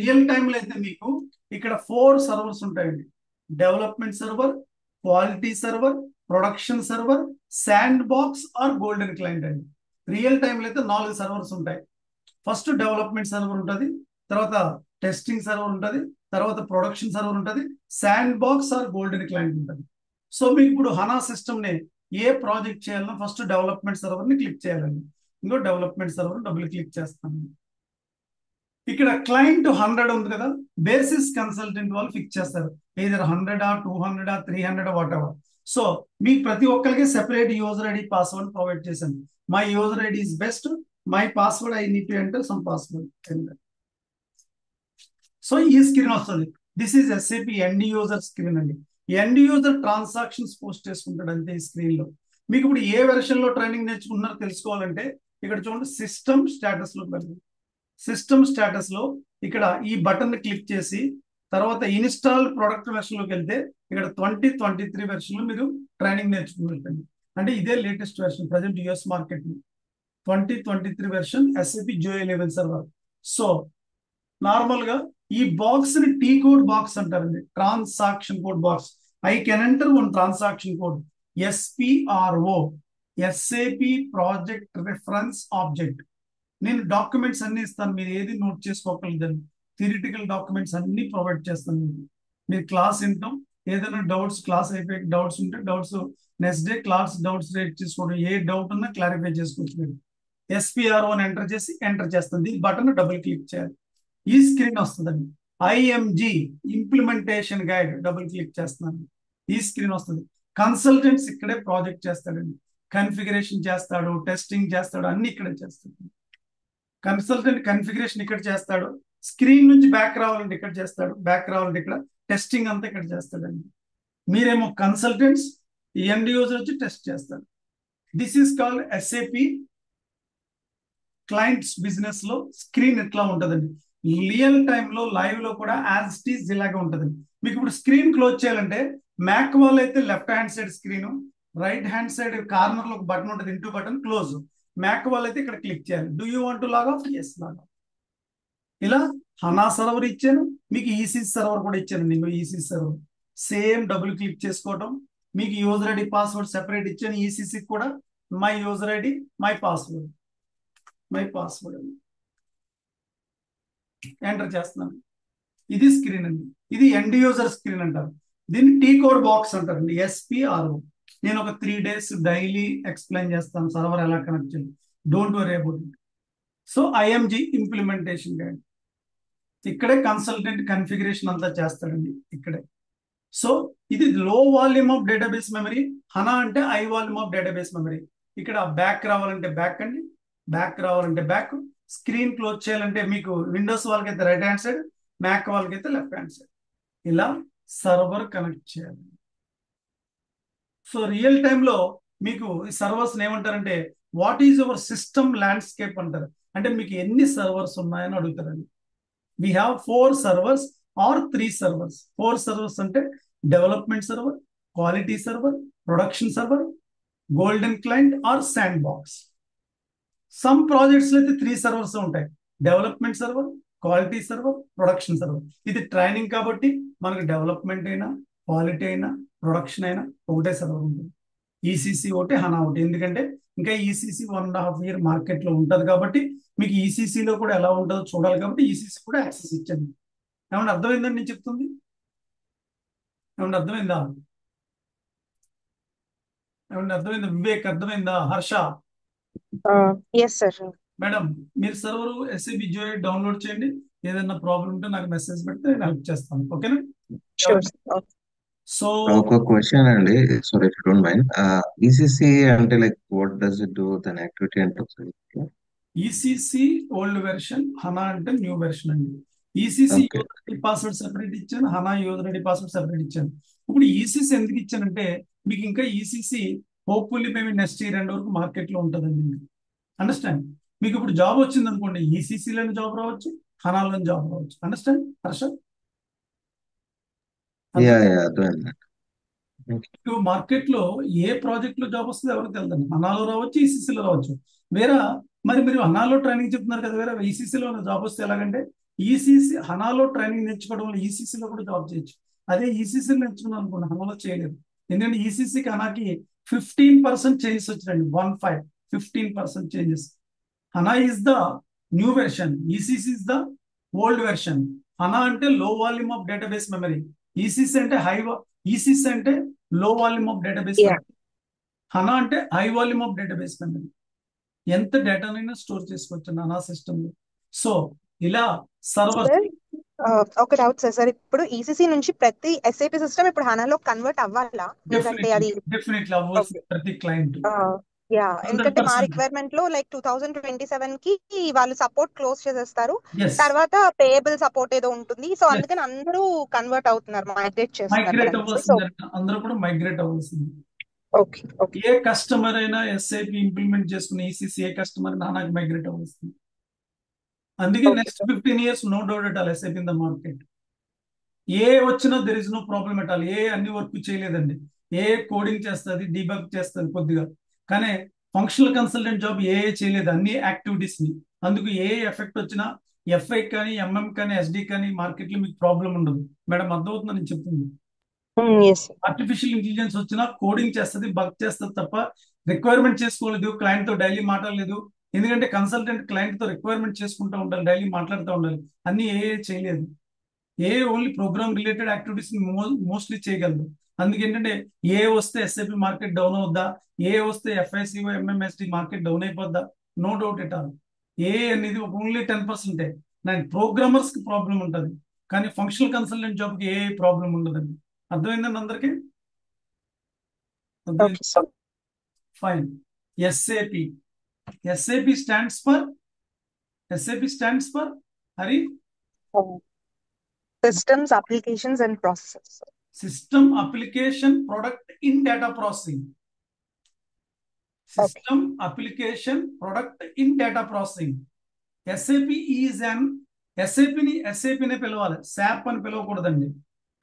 Real టైంలో అయితే మీకు ఇక్కడ 4 సర్వర్స్ ఉంటాయండి. Development server, quality server, production server, sandbox or golden client అండి. రియల్ టైంలో అయితే 4 సర్వర్స్ ఉంటాయి. ఫస్ట్ డెవలప్మెంట్ సర్వర్ ఉంటుంది, తర్వాత టెస్టింగ్ సర్వర్ ఉంటుంది, తర్వాత ప్రొడక్షన్ సర్వర్ ఉంటుంది, sandbox or golden client ఉంటుంది. సో మీకు ఇప్పుడు హనా సిస్టమ్ని ఏ ప్రాజెక్ట్ చేయాలన్నా ఫస్ట్ డెవలప్మెంట్ సర్వర్ని క్లిక్ చేయాలండి. ఇంకో డెవలప్మెంట్ సర్వర్ డబుల్ క్లిక్ చేస్తాను. ఇక్కడ క్లయింట్ 100 ఉంది కదా, బేసిస్ కన్సల్టెంట్ వాళ్ళు ఫిక్స్ చేస్తారు. ఏదైనా 100 200 300 వాట్ ఎవర్. సో మీకు ప్రతి ఒక్కరికి separate user ID password provide చేశాను. My user ID is best, my password I need to enter some password. So ఈ స్క్రీన్ వస్తుంది. This is SAP end user screen అండి. ఎండ్ యూజర్ ట్రాన్సాక్షన్స్ పోస్ట్ చేసుకుంటాడు అంతే ఈ స్క్రీన్ లో. మీకు ఇప్పుడు ఏ వెర్షన్ లో ట్రైనింగ్ నేర్చుకున్నారో తెలుసుకోవాలంటే ఇక్కడ చూడండి, సిస్టమ్ స్టేటస్ లో వెళ్ళండి. సిస్టమ్ స్టేటస్ లో ఇక్కడ ఈ బటన్ ని క్లిక్ చేసి తర్వాత ఇన్స్టాల్ ప్రొడక్ట్ వెర్షన్ లోకి వెళ్తే ఇక్కడ 2023 వెర్షన్ లో మీరు ట్రైనింగ్ నేర్చుకున్నట్టండి. అంటే ఇదే latest version present US market 2023 version SAP జో 11 సర్వర్. సో నార్మల్ గా ఈ బాక్స్ ని టీ కోడ్ బాక్స్ అంటారండి, transaction code box. I can enter one transaction code SPRO, SAP project reference object. నేను డాక్యుమెంట్స్ అన్ని ఇస్తాను, మీరు ఏది నోట్ చేసుకోగలదండి. థియరిటికల్ డాక్యుమెంట్స్ అన్ని ప్రొవైడ్ చేస్తాను. మీరు క్లాస్ వింటాం, ఏదైనా డౌట్స్ క్లాస్ అయిపోయి డౌట్స్ ఉంటే doubts next day class doubts rate చేసుకోవడం, ఏ డౌట్ ఉన్నా క్లారిఫై చేసుకోవచ్చు. మీరు ఎస్పిఆర్ఓ అని ఎంటర్ చేసి ఎంటర్ చేస్తుంది, ఈ బటన్ డబుల్ క్లిక్ చేయాలి. ఈ స్క్రీన్ వస్తుందండి. IMG implementation guide double click చేస్తున్నాను, ఈ స్క్రీన్ వస్తుంది. కన్సల్టెంట్స్ ఇక్కడే ప్రాజెక్ట్ చేస్తాడండి, కన్ఫిగరేషన్ చేస్తాడు, టెస్టింగ్ చేస్తాడు, అన్ని ఇక్కడే చేస్తాడు. కన్సల్టెంట్ కన్ఫిగరేషన్ ఇక్కడ చేస్తాడు, స్క్రీన్ నుంచి బ్యాక్ రావాలంటే ఇక్కడ చేస్తాడు, బ్యాక్ రావాలంటే ఇక్కడ, టెస్టింగ్ అంతా ఇక్కడ చేస్తాడండి. మీరేమో కన్సల్టెంట్స్, ఎండ్ యూజర్ వచ్చి టెస్ట్ చేస్తాడు. This is called SAP clients business లో స్క్రీన్ ఎట్లా ఉంటుందండి. రియల్ టైమ్ లో లైవ్ లో కూడా యాజ్ ఇట్ ఈస్ ఇలాగే ఉంటుందండి. మీకు ఇప్పుడు స్క్రీన్ క్లోజ్ చేయాలంటే మ్యాక్ వాళ్ళు అయితే left hand side screen, right hand side corner లో ఒక బటన్ ఉంటుంది, ఇంటూ బటన్ క్లోజ్. మ్యాక్ వాళ్ళు అయితే ఇక్కడ క్లిక్ చేయాలి. Do you want to log off? Yes log off. ఇలా హనా సర్వర్ ఇచ్చాను, మీకు ఈసీసీ సర్వర్ కూడా ఇచ్చాను. మీకు ECC server same double click చేసుకోవడం. మీకు యూజర్ ఐడి పాస్వర్డ్ సెపరేట్ ఇచ్చాను, ఈసీసీ కూడా my user ID my password enter చేస్తున్నాను. ఇది స్క్రీన్ అండి, ఇది ఎండ్ యూజర్ స్క్రీన్ అంటారు. దీన్ని టీ కోడ్ బాక్స్ అంటారండి, ఎస్పిఆర్ఓ. నేను ఒక 3 days డైలీ ఎక్స్ప్లెయిన్ చేస్తాను సర్వర్ ఎలా కనెక్ట్ చేయాలి, don't worry about it. So IMG implementation guide ఇక్కడే కన్సల్టెంట్ కన్ఫిగరేషన్ అంతా చేస్తాడండి ఇక్కడే. సో ఇది లో volume of database memory. HANA అంటే high volume of database memory. ఇక్కడ బ్యాక్ రావాలంటే బ్యాక్ అండి, బ్యాక్ రావాలంటే బ్యాక్. స్క్రీన్ క్లోజ్ చేయాలంటే మీకు విండోస్ వాళ్ళకైతే రైట్ హ్యాండ్ సైడ్, మ్యాక్ వాళ్ళకైతే లెఫ్ట్ హ్యాండ్ సైడ్. ఇలా సర్వర్ కనెక్ట్ చేయాలి. సో రియల్ టైంలో మీకు ఈ సర్వర్స్ ఏమంటారంటే what is your system landscape అంటారు. అంటే మీకు ఎన్ని సర్వర్స్ ఉన్నాయని అడుగుతారండి. We have 4 servers or 3 servers. 4 servers అంటే development server, quality server, production server, golden client or sandbox. Some projects లో అయితే 3 servers ఉంటాయి, development server, quality server, production server. ఇది ట్రైనింగ్ కాబట్టి మనకు డెవలప్మెంట్ అయినా క్వాలిటీ అయినా ప్రొడక్షన్ అయినా ఒకటే సర్వర్ ఉంటుంది. ఈసీసీ ఒకటి, హనా ఒకటి. ఎందుకంటే ఇంకా ఈసీసీ 1.5 year మార్కెట్ లో ఉంటుంది కాబట్టి మీకు ఈసీసీలో కూడా ఎలా ఉంటుందో చూడాలి కాబట్టి ఈసీసీ కూడా యాక్సెస్ ఇచ్చాను. ఏమన్నా అర్థమైందని నేను చెప్తుంది? ఏమన్నా అర్థమైందా? ఏమన్నా అర్థమైందా? వివేక్ అర్థమైందా? Harsha yes sir. మేడం, మీరు సర్వర్ ఎస్ఏబి జో డౌన్లోడ్ చేయండి. ఏదైనా ప్రాబ్లం ఉంటే నాకు మెసేజ్ పెడితే నేను హెల్ప్ చేస్తాను. ఓకేనా? Sure sir. సో ఒక క్వశ్చన్ అండి, sorry if you don't mind. ECC అంటే like what does it do, దాని యాక్టివిటీ అంటే ఒకసారి. ఈసీసీ ఓల్డ్ వెర్షన్, హనా అంటే న్యూ వెర్షన్ అండి. ECC okay. User ID password separate ఇచ్చాను, HANA user ID password separate ఇచ్చాను. ఇప్పుడు ఈసీసీ ఎందుకు ఇచ్చానంటే మీకు ఇంకా ఈసీసీ హోప్ఫుల్లీ మేము నెక్స్ట్ ఇయర్ ఎండ్ వరకు మార్కెట్ లో ఉంటుందండి. అండర్స్టాండ్? మీకు ఇప్పుడు జాబ్ వచ్చింది అనుకోండి, ఈసీసీలోని జాబ్ రావచ్చు, హనాలోని జాబ్ రావచ్చు. అండర్స్టాండ్ హర్ష? యా యా అర్థమైంది. మీకు మార్కెట్ లో ఏ ప్రాజెక్ట్ లో జాబ్ వస్తుందో ఎవరికి తెలియదు. హనాలో రావచ్చు, ఈసీసీలో రావచ్చు. వేరే మరి మీరు హనాలో ట్రైనింగ్ చెప్తున్నారు కదా, వేరే ఈసీసీలో జాబ్ వస్తే ఎలాగంటే ఈసీసీ హనాలో ట్రైనింగ్ నేర్చుకోవడం వల్ల ఈసీసీలో కూడా జాబ్ చేయొచ్చు. అదే ఈసీసీ నేర్చుకున్నాం అనుకోండి, హనాలో చేయలేదు. ఎందుకంటే ఈసీసీకి హనాకి 15% చేంజెస్ వచ్చినాయండి. 15% changes. HANA is the new version, ECC is the old version. HANA అంటే low volume of database memory, ECC అంటే ఈసీసీ అంటే low volume of database Yeah. Memory. HANA అంటే high volume of database memory. ఎంత డేటానైనా store చేసుకోవచ్చు HANA system లో. So ఇలా server sir ఒక డౌట్ సార్ ఇప్పుడు ఈసీసీ నుంచి ప్రతి ఎస్ఏపి సిస్టమ్ ఇప్పుడు హనాలో కన్వర్ట్ అవ్వాలా? ఎందుకంటే అది డెఫినెట్లీ అవ్వాల్సింది ప్రతి క్లయింట్ యా, ఎందుకంటే మా 100%. రిక్వైర్మెంట్ లో లైక్ 2027 కి వాళ్ళు సపోర్ట్ క్లోజ్ చేసేస్తారు. Yes. తర్వాత పేయబుల్ సపోర్ట్ ఏదో ఉంటుంది. So Yes. అందుకని అందరూ కన్వర్ట్ అవుతున్నారు, మైగ్రేట్ చేస్తున్నారు మైగ్రేట్ కదండి. సో అవ్వాల్సింది, అందరూ కూడా మైగ్రేట్ అవ్వాల్సింది. ఓకే ఓకే ఏ కస్టమర్ అయినా ఎస్ఐపి ఇంప్లిమెంట్ చేసుకున్న ఈసీసీ ఏ కస్టమర్ నానాకి మైగ్రేట్ అవ్వాల్సింది. అందుకే Okay, next 15 years no doubt at all SIP in the market. AI వచ్చినా there is no problem at all. AI అన్ని వర్క్ చేయలేదండి. ఏ కోడింగ్ చేస్తుంది, డీబగ్ చేస్తుంది కొద్దిగా, కానీ ఫంక్షనల్ కన్సల్టెంట్ జాబ్ ఏ చేయలేదు అన్ని యాక్టివిటీస్ ని. అందుకు ఏ ఎఫెక్ట్ వచ్చినా ఎఫ్ఐ కానీ ఎంఎం కానీ ఎస్డి కానీ మార్కెట్ లో మీకు ప్రాబ్లం ఉండదు. మేడం అర్థమవుతుందని నేను చెప్తుంది. ఎస్ ఆర్టిఫిషియల్ ఇంటెలిజెన్స్ వచ్చినా కోడింగ్ చేస్తుంది, బగ్ చేస్తుంది తప్ప రిక్వైర్మెంట్ చేసుకోలేదు, క్లయింట్ తో డైలీ మాట్లాడలేదు. ఎందుకంటే కన్సల్టెంట్ క్లయింట్ తో రిక్వైర్మెంట్ చేసుకుంటూ ఉండాలి, డైలీ మాట్లాడుతూ ఉండాలి. అన్ని ఏ చేయలేదు. AI only program related activities mostly చేయగలరు. అందుకేంటంటే ఏ వస్తే ఎస్ఐపి మార్కెట్ డౌన్ అవుద్దా, ఏ వస్తే ఎఫ్ఐసిఓ ఎంఎంఎస్డి మార్కెట్ డౌన్ అయిపోద్దా, no doubt at all. AI అనేది ఓన్లీ 10%. దాని ప్రోగ్రామర్స్ కి ప్రాబ్లం ఉంటుంది, కానీ ఫంక్షనల్ కన్సల్టెంట్ జాబ్ కి ఏ ప్రాబ్లం ఉండదండి. అర్థమైందండి అందరికి? Okay sir. Fine. SAP. SAP stands for హరి Systems, applications and processes. System application product in data processing. System application product in data processing. SAP is an ఎస్ఏపిని పిలవాలి, SAP అని పిలవకూడదండి.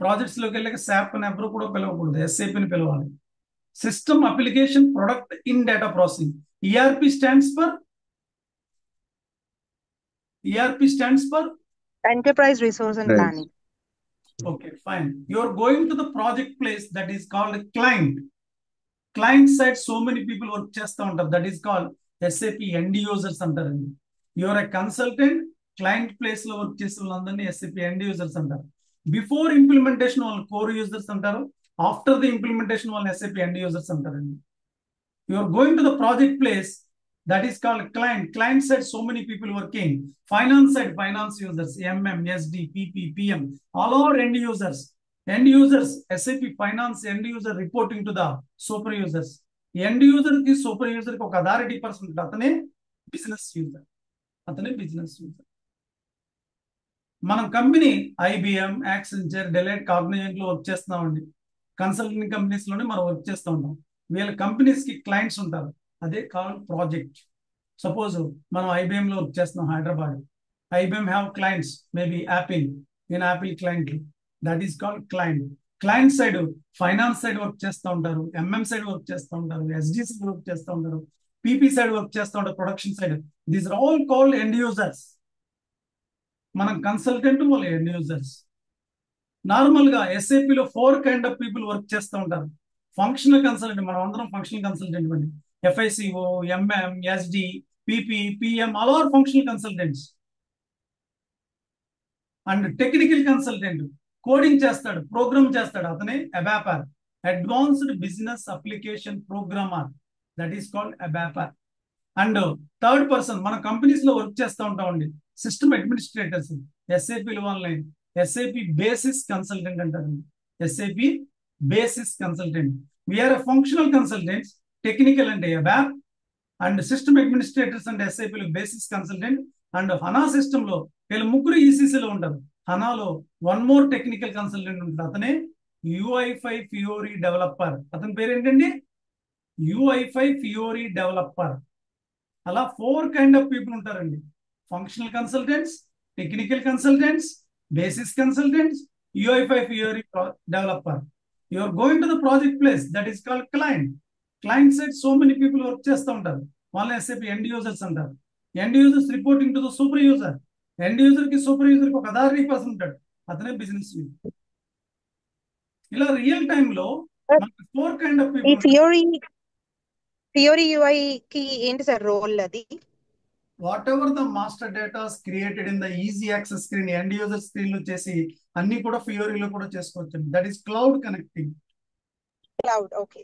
Projects లోకి వెళ్ళాక శాప్ అని ఎవరు కూడా పిలవకూడదు, ఎస్ఏపిని పిలవాలి. System application product in data processing. ERP stands for Enterprise resource and Right. planning. Okay, fine. You're going to the project place that is called a client. Client side, so many people work చేస్తూ ఉంటారు. That is called SAP end users అంటారండి. You're a consultant, client place లో work చేసే వాళ్ళందరినీ SAP end users అంటారు. Before implementation వాళ్ళని core users అంటారు. After the implementation వాళ్ళని SAP end users అంటారండి. You're going to the project place, that is called client. Client side, so many people working. Finance side, finance users, MM, SD, PP, PM, all are end users. End users, SAP finance end user reporting to the super users. End user ki super user ki oka authority person atane business user. మనం company IBM, Accenture, Delight, Cognizant లో work చేస్తున్నామండి. Consulting companies లోనే మనం work చేస్తూ ఉంటాం. వీళ్ళ companies కి clients ఉంటారు, అదే కాల్ ప్రాజెక్ట్. సపోజ్ మనం IBM లో వర్క్ చేస్తున్నాం Hyderabad. IBM have clients, maybe Apple. నేను Apple client, that is called client. Client side finance side work చేస్తూ ఉంటారు, MM సైడ్ వర్క్ చేస్తూ ఉంటారు, SD సైడ్ వర్క్ చేస్తూ ఉంటారు, PP సైడ్ వర్క్ చేస్తూ ఉంటారు, production side. These are all called end users. మనం కన్సల్టెంట్, వాళ్ళు ఎండ్ యూజర్స్. నార్మల్ గా SAP లో 4 కైండ్ ఆఫ్ పీపుల్ వర్క్ చేస్తూ ఉంటారు. ఫంక్షనల్ కన్సల్టెంట్, మనం అందరం ఫంక్షనల్ కన్సల్టెంట్ అండి. FICO, MM, SD, PP, PM, all are functional consultants. And technical consultant coding చేస్తాడు, ప్రోగ్రామ్ చేస్తాడు, అతనే ABAPer, advanced business application programmer, that is called ABAPer. And third person మన companies లో work చేస్తూ ఉంటామండి, సిస్టమ్ అడ్మినిస్ట్రేటర్స్. SAP వాళ్ళని SAP basis consultant అంటారండి. SAP basis consultant. We are functional consultants, technical అంటే అబాప్, అండ్ సిస్టమ్ అడ్మినిస్ట్రేటర్స్ అంటే SAP లో basis consultant. And HANA system లో వీళ్ళు ముగ్గురు ECC లో ఉంటారు. హనాలో వన్ మోర్ టెక్నికల్ కన్సల్టెంట్ ఉంటారు, అతనే UI5 Fiori డెవలపర్. అతని పేరు ఏంటండి? UI5 Fiori developer. అలా 4 కైండ్ ఆఫ్ పీపుల్ ఉంటారండి. Functional consultants, technical consultants, basis consultants, UI5 Fiori developer. You are going to the project place, that is called client. Client side so many people work చేస్తూ ఉంటారు, వాళ్ళని SAP end users అంటారు. End users reporting to the super user. End user కి super user కి ఒక authority person ఉంటాడు, అతనే business user. ఇలా రియల్ టైమ్ లో మనకి 4 కైండ్ ఆఫ్ ఈ పీపుల్. థియోరీ యూఐ కి ఏంటి సార్ రోల్ అది? whatever the master data is created in the easy access screen, end user screen లో చేసి అన్ని కూడా ఫియోరీలో కూడా చేసుకోవచ్చు. That is cloud connecting. Cloud, okay.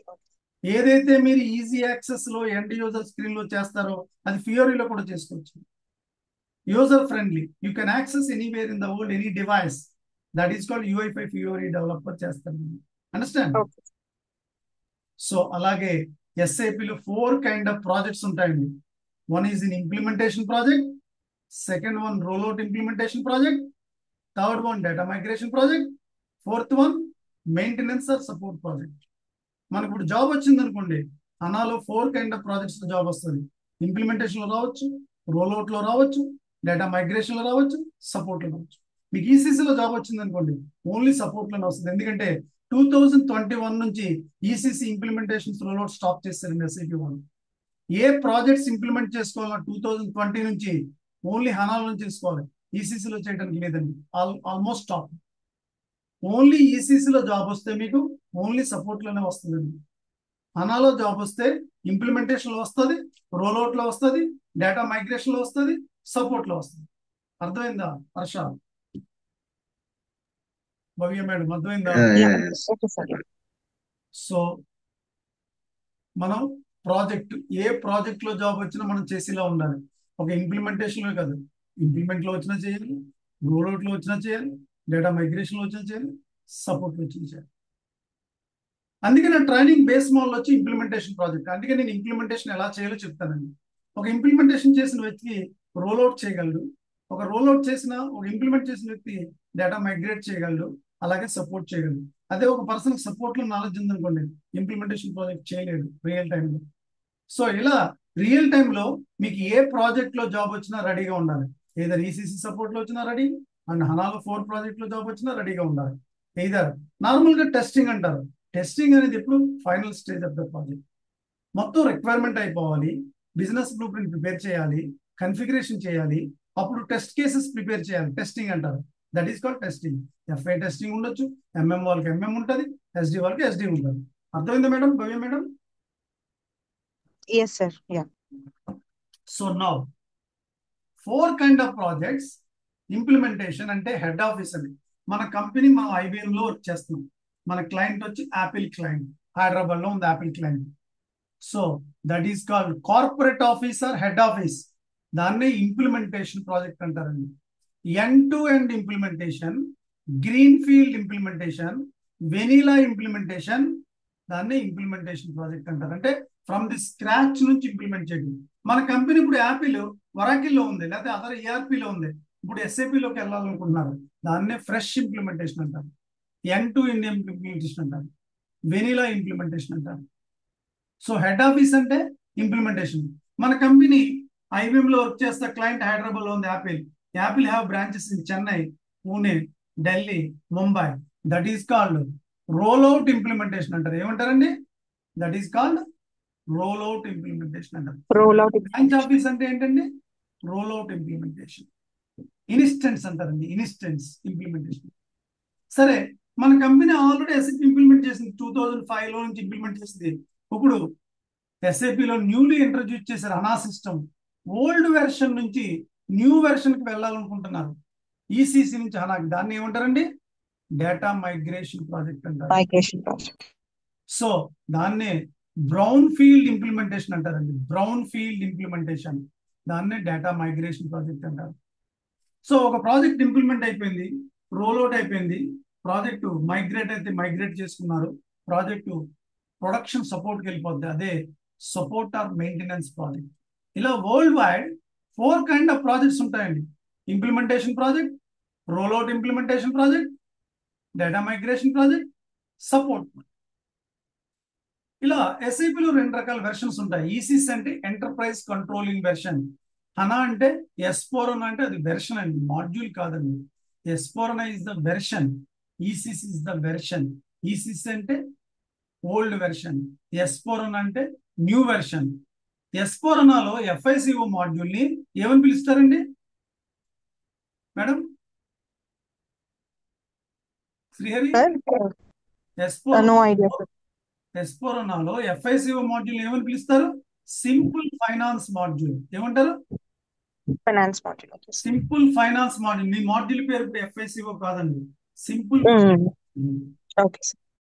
ఏదైతే మీరు ఈజీ యాక్సెస్ లో ఎండ్ యూజర్ స్క్రీన్ లో చేస్తారో అది ఫియోరీలో కూడా చేసుకోవచ్చు. User friendly, you can access anywhere in the world, any device. That is called UI5 Fiori developer చేస్తారు. అండర్స్టాండ్? సో అలాగే SAP లో 4 కైండ్ ఆఫ్ ప్రాజెక్ట్స్ ఉంటాయండి. One is an implementation project, second one rollout implementation project, third one data migration project, fourth one maintenance or support project. మనకు ఇప్పుడు job వచ్చింది అనుకోండి, అనాలో 4 kind of projects job వస్తుంది. Implementation లో రావచ్చు, rollout లో రావచ్చు, డేటా మైగ్రేషన్ లో రావచ్చు, సపోర్ట్ లో రావచ్చు. మీకు ECC లో జాబ్ వచ్చింది అనుకోండి, ఓన్లీ సపోర్ట్ లోనే వస్తుంది. ఎందుకంటే 2021 నుంచి ECC ఇంప్లిమెంటేషన్స్ రోల్అవుట్ స్టాప్ చేశారండి SAP వాళ్ళు. ఏ ప్రాజెక్ట్స్ ఇంప్లిమెంట్ చేసుకోవాలన్నా 2020 నుంచి ఓన్లీ హనాలో చేసుకోవాలి, ఈసీసీలో చేయడానికి లేదండి. Almost stop. ఓన్లీ ఈసీసీలో జాబ్ వస్తే మీకు ఓన్లీ సపోర్ట్ లోనే వస్తుందండి. హనాలో జాబ్ వస్తే ఇంప్లిమెంటేషన్ లో వస్తుంది, రోల్అవుట్ లో వస్తుంది, డేటా మైగ్రేషన్ లో వస్తుంది, సపోర్ట్ లో వస్తుంది. అర్థమైందా హర్ష? భవ్య మేడం అర్థమైందా? సో మనం ప్రాజెక్ట్, ఏ ప్రాజెక్ట్ లో జాబ్ వచ్చినా మనం చేసేలా ఉండాలి. ఒక ఇంప్లిమెంటేషన్ లో కాదు, ఇంప్లిమెంట్ లో వచ్చినా చేయాలి, రోల్అవుట్ లో వచ్చినా చేయాలి, డేటా మైగ్రేషన్ లో వచ్చినా చేయాలి, సపోర్ట్ లో వచ్చినా చేయాలి. అందుకే నా ట్రైనింగ్ బేస్ మోడల్ వచ్చి ఇంప్లిమెంటేషన్ ప్రాజెక్ట్. అందుకే నేను ఇంప్లిమెంటేషన్ ఎలా చేయాలో చెప్తానండి. ఒక ఇంప్లిమెంటేషన్ చేసిన వ్యక్తి రోల్అవుట్ చేయగలడు, ఒక ఇంప్లిమెంట్ చేసిన వ్యక్తి డేటా మైగ్రేట్ చేయగలడు, అలాగే సపోర్ట్ చేయగలడు. అదే ఒక పర్సన్ సపోర్ట్ లో నాలెడ్జ్ ఉందనుకోండి, ఇంప్లిమెంటేషన్ ప్రాజెక్ట్ చేయలేడు రియల్ టైంలో. సో ఇలా రియల్ టైంలో మీకు ఏ ప్రాజెక్ట్ లో జాబ్ వచ్చినా రెడీగా ఉండాలి. ఏదర్ ECC సపోర్ట్ లో వచ్చినా రెడీ, అండ్ హనాలో 4 ప్రాజెక్ట్ లో జాబ్ వచ్చినా రెడీగా ఉండాలి. ఏదర్ నార్మల్ గా టెస్టింగ్ అంటారు. టెస్టింగ్ అనేది ఎప్పుడు final stage of the project. మొత్తం రిక్వైర్మెంట్ అయిపోవాలి, బిజినెస్ బ్లూ ప్రింట్ ప్రిపేర్ చేయాలి, కన్ఫిగరేషన్ చేయాలి, అప్పుడు టెస్ట్ కేసెస్ ప్రిపేర్ చేయాలి. టెస్టింగ్ అంటారు. That is called testing. FA testing ఉండొచ్చు, MM వాళ్ళకి MM ఉంటుంది, SD వాళ్ళకి SD ఉంటుంది. అర్థమైందా madam? Bhavya madam? Yes, sir. Yeah. So now 4 kind of projects. Implementation అంటే హెడ్ ఆఫీస్ అని. మన కంపెనీ మనం IBM లో వర్క్ చేస్తున్నాం. మన క్లయింట్ వచ్చి యాపిల్ క్లయింట్, హైదరాబాద్ లో ఉంది Apple client. So that is called corporate office or head office. దాన్నే ఇంప్లిమెంటేషన్ ప్రాజెక్ట్ అంటారండి. End to end implementation, green field implementation, vanilla implementation, దాన్నే ఇంప్లిమెంటేషన్ ప్రాజెక్ట్ అంటారు. అంటే ఫ్రమ్ ది స్క్రాచ్ నుంచి ఇంప్లిమెంట్ చేయడం. మన కంపెనీ ఇప్పుడు యాపిల్ వరాకిల్లో ఉంది, లేకపోతే అదర్ ERP-లో ఉంది, ఇప్పుడు SAP-లోకి వెళ్ళాలనుకుంటున్నారు, దాన్నే ఫ్రెష్ ఇంప్లిమెంటేషన్ అంటారు, ఎండ్ టు ఎండ్ ఇంప్లిమెంటేషన్ అంటారు, వెనిలా ఇంప్లిమెంటేషన్ అంటారు. సో హెడ్ ఆఫీస్ అంటే ఇంప్లిమెంటేషన్. మన కంపెనీ IBM లో వర్క్ చేస్తే క్లయింట్ హైదరాబాద్ లో ఉంది Apple. Apple have branches in Chennai, Pune, Delhi, Mumbai. That is called rollout implementation అంటారు. ఏమంటారండి? That is called rollout implementation అంటారు. బ్రాంచ్ ఆఫీస్ అంటే ఏంటండి? Rollout implementation. ఇన్స్టెన్స్ అంటారండి, ఇన్స్టెన్స్ ఇంప్లిమెంటేషన్. సరే, మన కంపెనీ ఆల్రెడీ SAP ఇంప్లిమెంట్ చేసింది, 2005లో నుంచి ఇంప్లిమెంట్ చేసింది. ఇప్పుడు SAP-లో న్యూలీ ఇంట్రడ్యూస్ చేశారు హనా సిస్టమ్. ఓల్డ్ వెర్షన్ నుంచి న్యూ వెర్షన్ కి వెళ్ళాలనుకుంటున్నారు, ECC నుంచి హనాకి. దాన్ని ఏమంటారండి? డేటా మైగ్రేషన్ ప్రాజెక్ట్ అంటారు. సో దాన్నే బ్రౌన్ ఫీల్డ్ ఇంప్లిమెంటేషన్ అంటారండి. బ్రౌన్ ఫీల్డ్ ఇంప్లిమెంటేషన్, దాన్నే డేటా మైగ్రేషన్ ప్రాజెక్ట్ అంటారు. సో ఒక ప్రాజెక్ట్ ఇంప్లిమెంట్ అయిపోయింది, రోల్అవుట్ అయిపోయింది, ప్రాజెక్టు మైగ్రేట్ అయితే మైగ్రేట్ చేసుకున్నారు, ప్రాజెక్టు ప్రొడక్షన్ సపోర్ట్కి వెళ్ళిపోద్ది, అదే సపోర్ట్ ఆర్ మెయింటెనెన్స్ ప్రాజెక్ట్. ఇలా world wide 4 kind of projects ఉంటాయండి. Implementation project, rollout implementation project, data migration project, support. ఇలా SAP-లో 2 రకాల వెర్షన్స్ ఉంటాయి. ECC అంటే ఎంటర్ప్రైజ్ కంట్రోలింగ్ వెర్షన్, హనా అంటే S/4HANA అంటే అది వెర్షన్ అండి, మాడ్యూల్ కాదండి. S/4HANA is the version, ECC is the version. ECC అంటే ఓల్డ్ వెర్షన్, S/4HANA అంటే న్యూ వెర్షన్. S/4HANAలో FICO మాడ్యూల్ ని ఏమని పిలుస్తారండి? Madam Srihari sir no idea sir. ఎస్పోరోనాలో FICO మాడ్యూల్ ఏమని పిలుస్తారు? Simple finance module. ఏమంటారు? Finance module. Simple finance module. మీ మాడ్యూల్ పేరు ఇప్పుడు FICO కాదండి, సింపుల్. Okay sir.